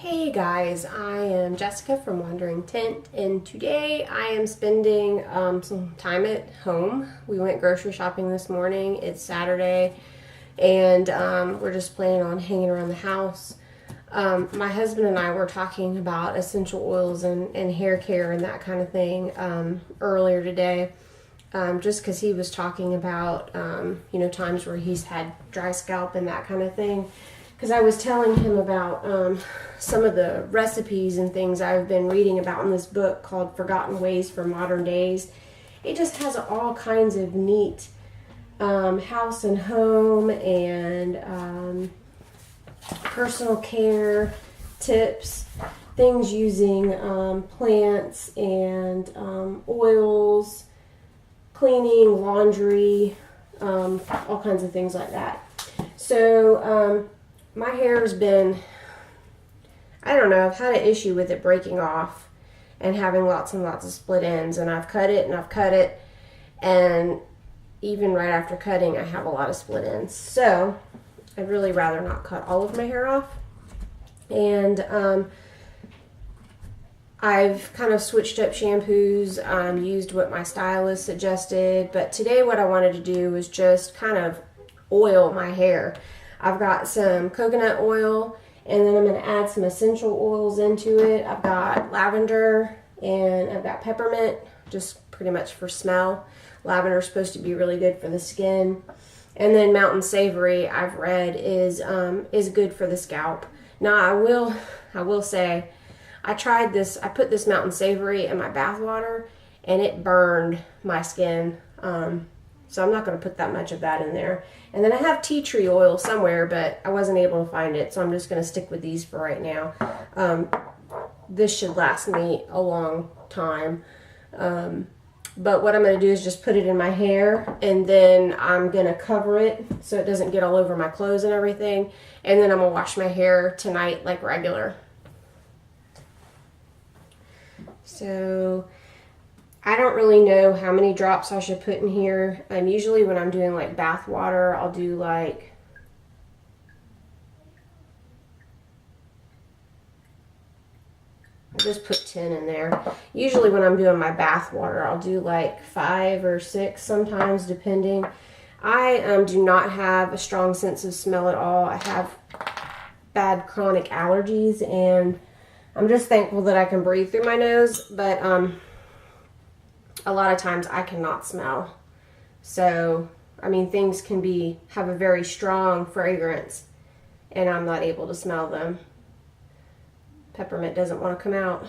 Hey guys, I am Jessica from Wandering Tent, and today I am spending some time at home. We went grocery shopping this morning. It's Saturday, and we're just planning on hanging around the house. My husband and I were talking about essential oils and hair care and that kind of thing earlier today, just because he was talking about times where he's had dry scalp and that kind of thing. Because I was telling him about some of the recipes and things I've been reading about in this book called Forgotten Ways for Modern Days. It just has all kinds of neat house and home and personal care tips, things using plants and oils, cleaning, laundry, all kinds of things like that. So my hair's been, I don't know, I've had an issue with it breaking off and having lots and lots of split ends, and I've cut it and I've cut it, and even right after cutting I have a lot of split ends. So I'd really rather not cut all of my hair off, and I've kind of switched up shampoos, used what my stylist suggested, but today what I wanted to do was just kind of oil my hair. I've got some coconut oil, and then I'm going to add some essential oils into it. I've got lavender and I've got peppermint, just pretty much for smell. Lavender is supposed to be really good for the skin. And then mountain savory, I've read, is good for the scalp. Now I will say, I tried this. I put this mountain savory in my bath water, and it burned my skin. So I'm not going to put that much of that in there. And then I have tea tree oil somewhere, but I wasn't able to find it, so I'm just going to stick with these for right now. This should last me a long time. But what I'm going to do is just put it in my hair, and then I'm going to cover it so it doesn't get all over my clothes and everything. And then I'm going to wash my hair tonight like regular. So I don't really know how many drops I should put in here. Usually when I'm doing like bath water, I'll do like I'll just put 10 in there. Usually when I'm doing my bath water, I'll do like 5 or 6 sometimes, depending. I do not have a strong sense of smell at all. I have bad chronic allergies, and I'm just thankful that I can breathe through my nose, but a lot of times I cannot smell. So, I mean, things can have a very strong fragrance, and I'm not able to smell them. Peppermint doesn't want to come out.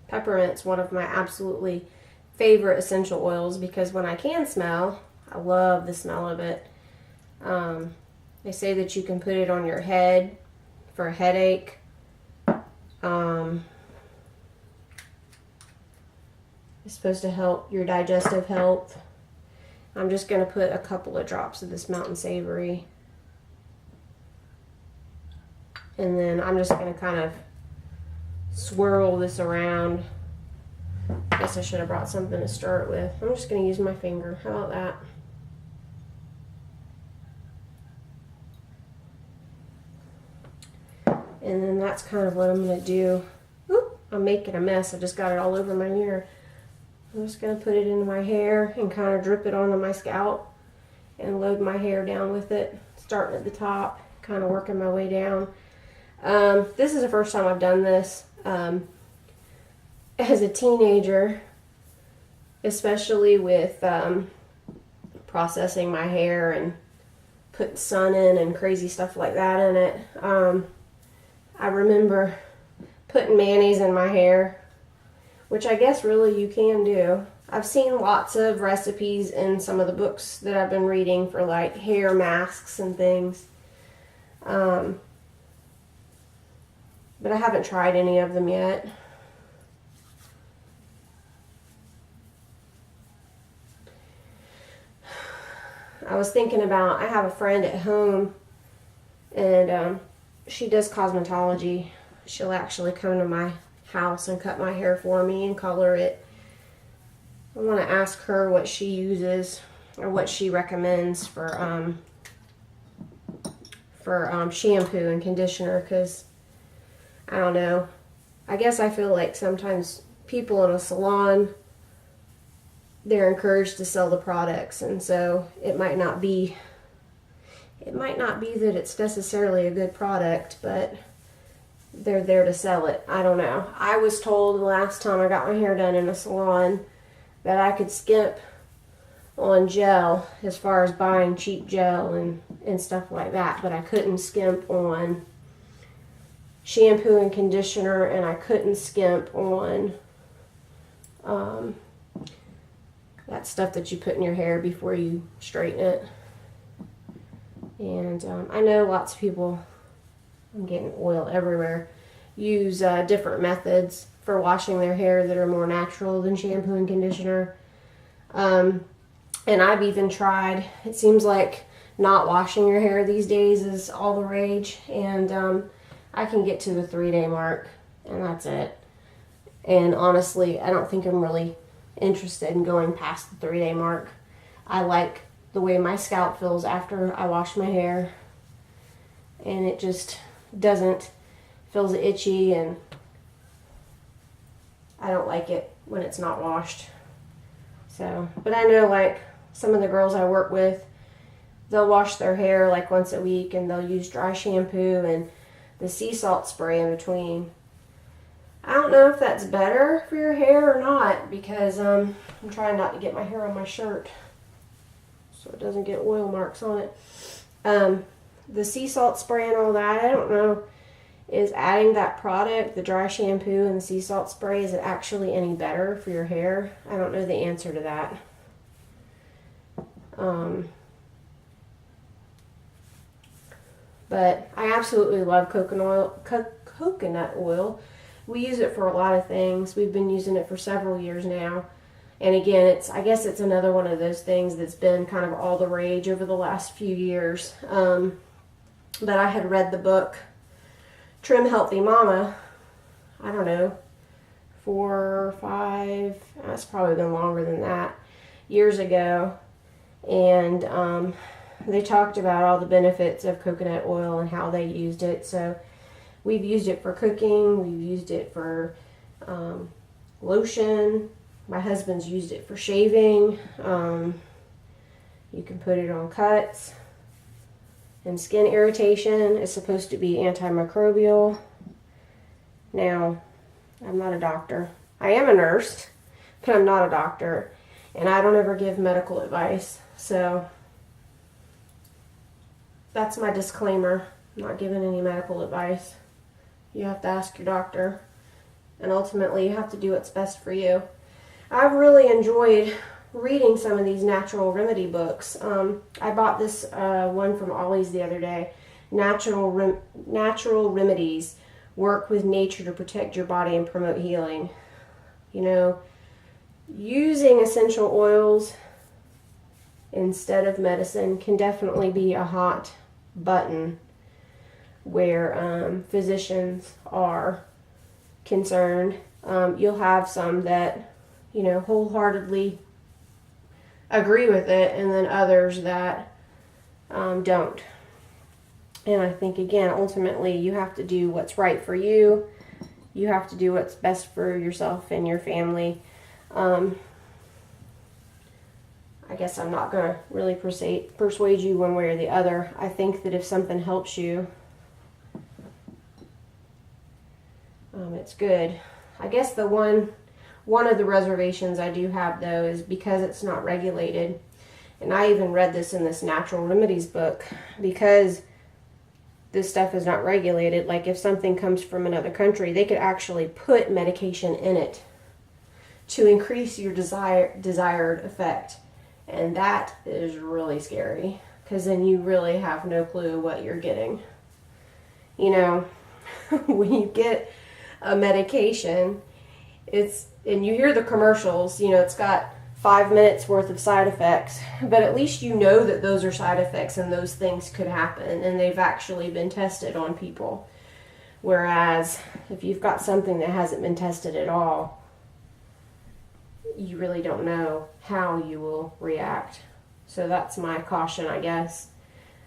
Peppermint's one of my absolutely favorite essential oils because when I can smell, I love the smell of it. They say that you can put it on your head for a headache. It's supposed to help your digestive health. I'm just going to put a couple of drops of this mountain savory. And then I'm just going to kind of swirl this around. I guess I should have brought something to stir it with. I'm just going to use my finger. How about that? And then that's kind of what I'm going to do. Oop, I'm making a mess. I just got it all over my mirror. I'm just going to put it into my hair and kind of drip it onto my scalp and load my hair down with it, starting at the top, kind of working my way down. This is the first time I've done this. As a teenager, especially with processing my hair and putting sun in and crazy stuff like that in it, I remember putting mayonnaise in my hair, which I guess really you can do. I've seen lots of recipes in some of the books that I've been reading for like hair masks and things. But I haven't tried any of them yet. I was thinking about, I have a friend at home, and she does cosmetology. She'll actually come to my house and cut my hair for me and color it. I want to ask her what she uses or what she recommends for shampoo and conditioner, because I don't know. I guess I feel like sometimes people in a salon, they're encouraged to sell the products, and so it might not be that it's necessarily a good product, but they're there to sell it. I don't know. I was told the last time I got my hair done in a salon that I could skimp on gel as far as buying cheap gel and stuff like that, but I couldn't skimp on shampoo and conditioner, and I couldn't skimp on that stuff that you put in your hair before you straighten it. And I know lots of people, I'm getting oil everywhere, use different methods for washing their hair that are more natural than shampoo and conditioner. And I've even tried, it seems like not washing your hair these days is all the rage, and I can get to the 3-day mark, and that's it. And honestly, I don't think I'm really interested in going past the 3-day mark. I like the way my scalp feels after I wash my hair, and it just feels itchy, and I don't like it when it's not washed. So, but I know like some of the girls I work with, they'll wash their hair like once a week, and they'll use dry shampoo and the sea salt spray in between. I don't know if that's better for your hair or not, because I'm trying not to get my hair on my shirt so it doesn't get oil marks on it. The sea salt spray and all that, I don't know, is adding that product, the dry shampoo and the sea salt spray, is it actually any better for your hair? I don't know the answer to that. But I absolutely love coconut oil. We use it for a lot of things. We've been using it for several years now. And again, I guess it's another one of those things that's been kind of all the rage over the last few years. But I had read the book Trim Healthy Mama, I don't know, 4 or 5, that's probably been longer than that, years ago. And they talked about all the benefits of coconut oil and how they used it. So we've used it for cooking, we've used it for lotion. My husband's used it for shaving. You can put it on cuts and skin irritation. It's supposed to be antimicrobial. Now, I'm not a doctor. I am a nurse, but I'm not a doctor, and I don't ever give medical advice. So that's my disclaimer. I'm not giving any medical advice. You have to ask your doctor, and ultimately you have to do what's best for you. I've really enjoyed reading some of these natural remedy books. I bought this one from Ollie's the other day. Natural Remedies, Work with Nature to Protect Your Body and Promote Healing. You know, using essential oils instead of medicine can definitely be a hot button where physicians are concerned. You'll have some that, you know, wholeheartedly agree with it, and then others that don't. And I think, again, ultimately you have to do what's right for you. You have to do what's best for yourself and your family. I guess I'm not going to really persuade you one way or the other. I think that if something helps you, it's good. I guess the one of the reservations I do have, though, is because it's not regulated. And I even read this in this Natural Remedies book. Because this stuff is not regulated, like if something comes from another country, they could actually put medication in it to increase your desired effect. And that is really scary, because then you really have no clue what you're getting. You know, when you get a medication, and you hear the commercials, you know, it's got 5 minutes worth of side effects, but at least you know that those are side effects and those things could happen, and they've actually been tested on people. Whereas if you've got something that hasn't been tested at all, you really don't know how you will react. So that's my caution, I guess.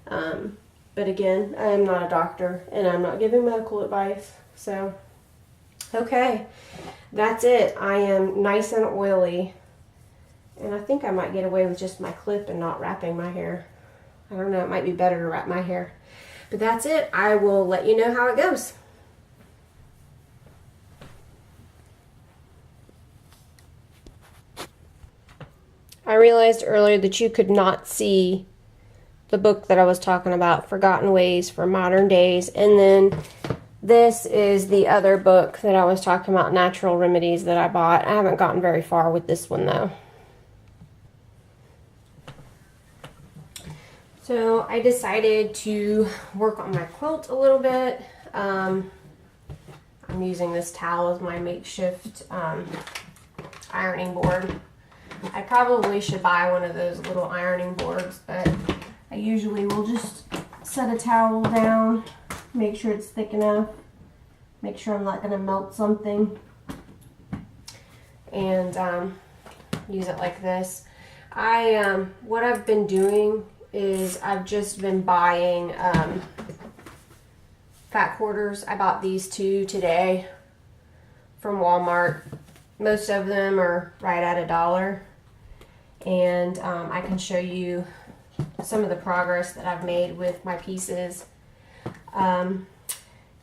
But again, I am not a doctor and I'm not giving medical advice. So, okay, that's it. I am nice and oily. And I think I might get away with just my clip and not wrapping my hair. I don't know, it might be better to wrap my hair. But that's it. I will let you know how it goes. I realized earlier that you could not see the book that I was talking about, Forgotten Ways for Modern Days. And then this is the other book that I was talking about, Natural Remedies, that I bought. I haven't gotten very far with this one though. So I decided to work on my quilt a little bit. I'm using this towel as my makeshift ironing board. I probably should buy one of those little ironing boards, but I usually will just set a towel down, make sure it's thick enough, make sure I'm not going to melt something, and use it like this. What I've been doing is I've just been buying fat quarters. I bought these 2 today from Walmart. Most of them are right at $1. And I can show you some of the progress that I've made with my pieces.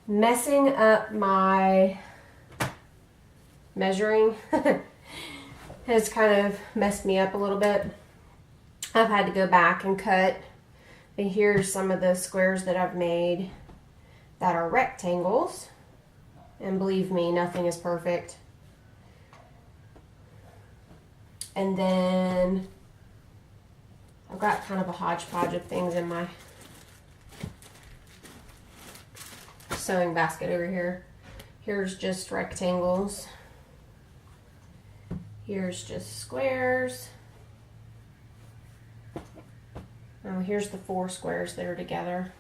Messing up my measuring has kind of messed me up a little bit. I've had to go back and cut. And here's some of the squares that I've made that are rectangles. And believe me, nothing is perfect. And then I've got kind of a hodgepodge of things in my sewing basket over here. Here's just rectangles. Here's just squares. Oh, here's the 4 squares that are together.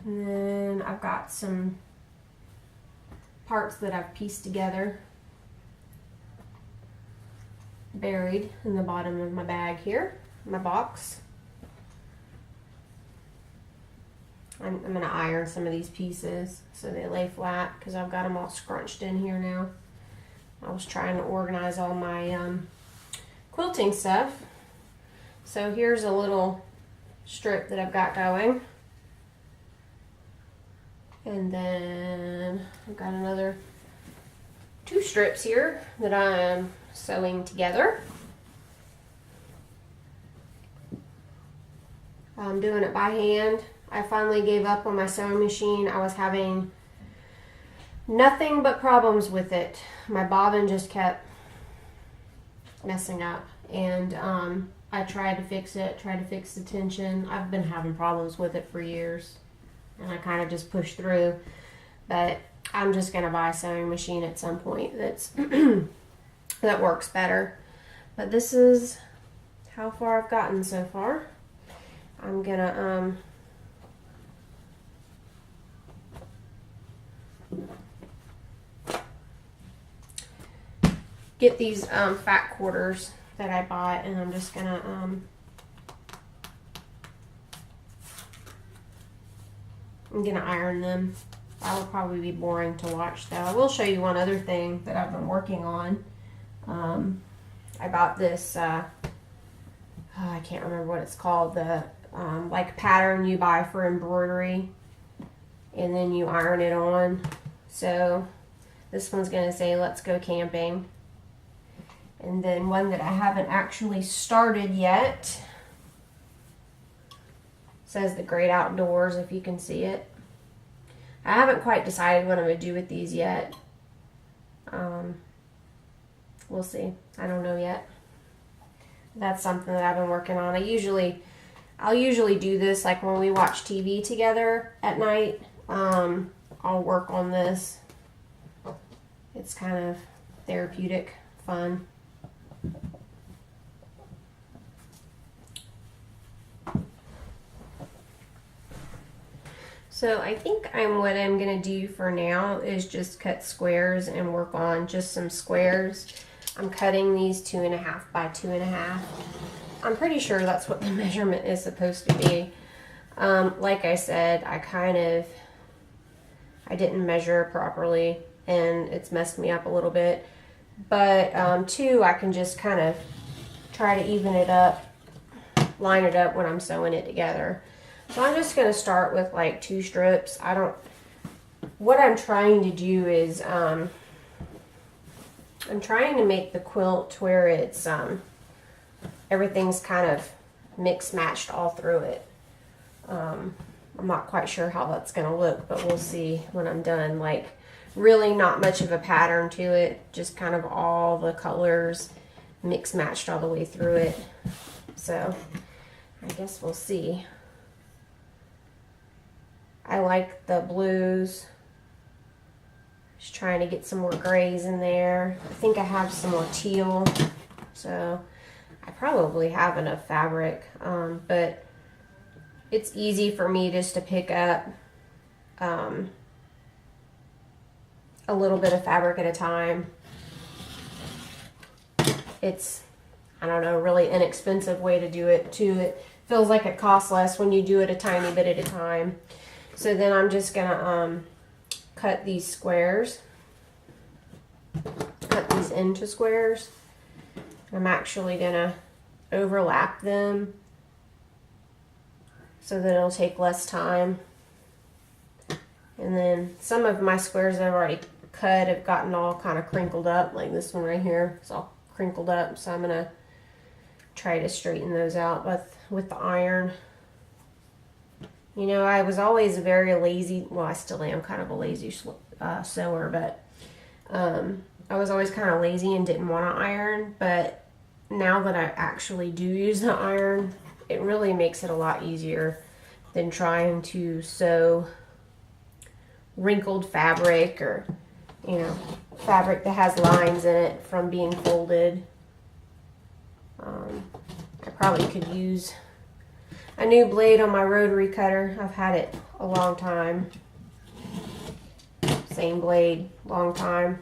And then I've got some parts that I've pieced together, buried in the bottom of my bag here, my box. I'm going to iron some of these pieces so they lay flat because I've got them all scrunched in here now. I was trying to organize all my quilting stuff. So here's a little strip that I've got going. And then I've got another 2 strips here that I am sewing together. I'm doing it by hand. I finally gave up on my sewing machine. I was having nothing but problems with it. My bobbin just kept messing up, and I tried to fix it, tried to fix the tension. I've been having problems with it for years, and I kind of just pushed through. But I'm just going to buy a sewing machine at some point that's that works better. But this is how far I've gotten so far. I'm going to get these fat quarters that I bought, and I'm just going to I'm going to iron them. That will probably be boring to watch though. I will show you one other thing that I've been working on. I bought this, I can't remember what it's called, the like pattern you buy for embroidery and then you iron it on. So this one's going to say let's go camping. And then one that I haven't actually started yet says the great outdoors, if you can see it. I haven't quite decided what I'm going to do with these yet. We'll see. I don't know yet. That's something that I've been working on. I'll usually do this like when we watch TV together at night. I'll work on this. It's kind of therapeutic, fun. So I think what I'm gonna do for now is just cut squares and work on just some squares. I'm cutting these 2.5 by 2.5. I'm pretty sure that's what the measurement is supposed to be. Like I said, I didn't measure properly and it's messed me up a little bit. But two, I can just kind of try to even it up, line it up when I'm sewing it together. So I'm just going to start with like 2 strips. What I'm trying to do is, I'm trying to make the quilt where it's, everything's kind of mixed matched all through it. I'm not quite sure how that's going to look, but we'll see when I'm done. Like, really not much of a pattern to it, just kind of all the colors mixed matched all the way through it. So I guess we'll see. I like the blues. Just trying to get some more grays in there. I think I have some more teal, so I probably have enough fabric, but it's easy for me just to pick up a little bit of fabric at a time. It's, I don't know, really inexpensive way to do it too. It feels like it costs less when you do it a tiny bit at a time. So then I'm just gonna cut these squares, cut these into squares. I'm actually gonna overlap them so that it'll take less time. And then some of my squares that I've already cut have gotten all kind of crinkled up, like this one right here. It's all crinkled up, so I'm gonna try to straighten those out with the iron. You know, I was always very lazy. Well, I still am kind of a lazy sewer, but I was always kind of lazy and didn't want to iron. But now that I actually do use the iron, it really makes it a lot easier than trying to sew wrinkled fabric or, you know, fabric that has lines in it from being folded. I probably could use a new blade on my rotary cutter. I've had it a long time. Same blade, long time.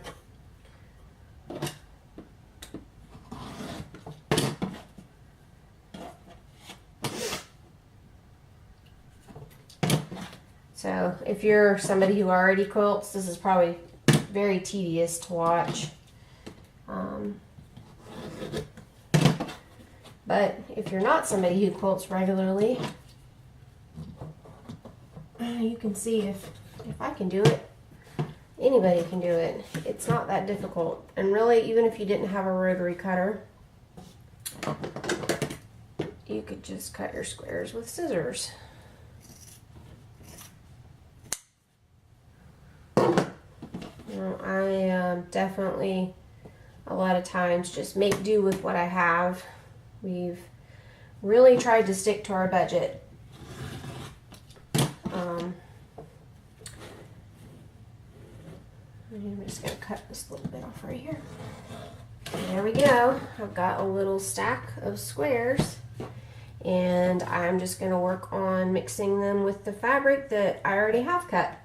So if you're somebody who already quilts, this is probably very tedious to watch. But if you're not somebody who quilts regularly, you can see if I can do it, anybody can do it. It's not that difficult. And really, even if you didn't have a rotary cutter, you could just cut your squares with scissors. You know, I definitely, a lot of times, just make do with what I have. We've really tried to stick to our budget. I'm just going to cut this little bit off right here. And there we go. I've got a little stack of squares. And I'm just going to work on mixing them with the fabric that I already have cut.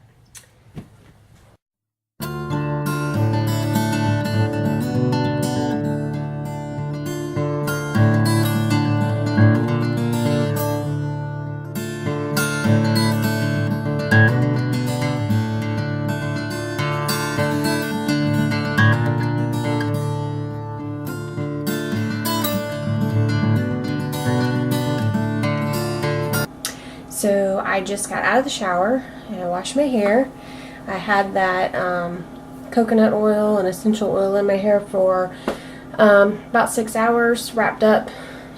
So I just got out of the shower and I washed my hair. I had that coconut oil and essential oil in my hair for about 6 hours wrapped up,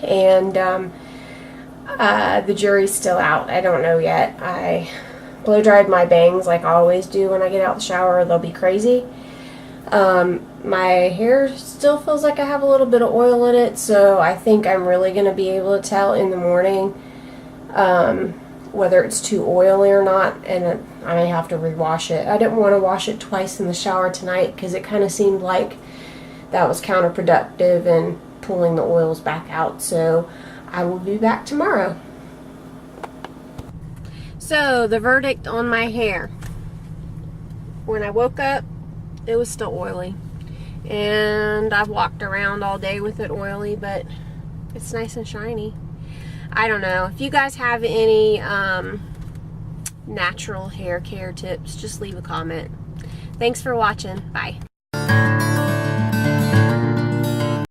and the jury's still out. I don't know yet. I blow dried my bangs like I always do when I get out of the shower. They'll be crazy. My hair still feels like I have a little bit of oil in it, so I think I'm really going to be able to tell in the morning whether it's too oily or not, and I may have to rewash it. I didn't want to wash it twice in the shower tonight because it kind of seemed like that was counterproductive in pulling the oils back out, so I will be back tomorrow. So, the verdict on my hair. When I woke up, it was still oily. And I've walked around all day with it oily, but it's nice and shiny. I don't know. If you guys have any natural hair care tips, just leave a comment. Thanks for watching. Bye.